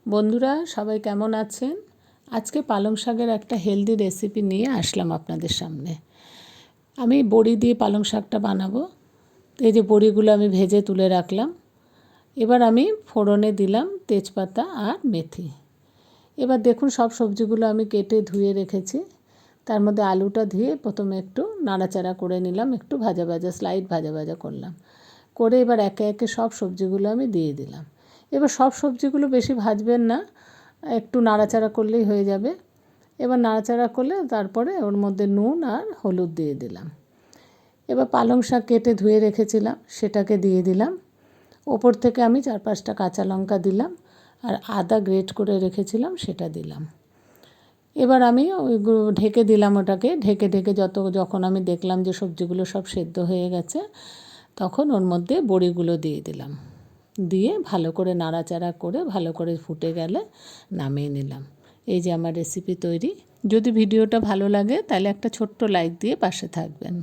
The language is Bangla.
বন্ধুরা সবাই কেমন আছেন? আজকে পালং শাকের একটা হেলদি রেসিপি নিয়ে আসলাম আপনাদের সামনে। আমি বড়ি দিয়ে পালং শাকটা বানাবো। এই যে বড়িগুলো আমি ভেজে তুলে রাখলাম। এবার আমি ফোড়নে দিলাম তেজপাতা আর মেথি। এবার দেখুন সব সবজিগুলো আমি কেটে ধুয়ে রেখেছি। তার মধ্যে আলুটা ধুয়ে প্রথমে একটু নাড়াচাড়া করে নিলাম, একটু ভাজা ভাজা স্লাইড ভাজা ভাজা করলাম। করে এবার একে একে সব সবজিগুলো আমি দিয়ে দিলাম। এবার সব সবজিগুলো বেশি ভাজবেন না, একটু নাড়াচাড়া করলেই হয়ে যাবে। এবার নাড়াচাড়া করলে তারপরে ওর মধ্যে নুন আর হলুদ দিয়ে দিলাম। এবার পালং শাক কেটে ধুয়ে রেখেছিলাম সেটাকে দিয়ে দিলাম। ওপর থেকে আমি 4-5টা কাঁচা লঙ্কা দিলাম আর আদা গ্রেট করে রেখেছিলাম সেটা দিলাম। এবার আমি ঢেকে দিলাম, ওটাকে ঢেকে ঢেকে যখন আমি দেখলাম যে সবজিগুলো সব সেদ্ধ হয়ে গেছে, তখন ওর মধ্যে বড়িগুলো দিয়ে দিলাম। দিয়ে ভালো করে নাড়াচাড়া করে ভালো করে ফুটে গেলে নামিয়ে নিলাম। এই যে আমার রেসিপি তৈরি। যদি ভিডিওটা ভালো লাগে তাহলে একটা ছোট্ট লাইক দিয়ে পাশে থাকবেন।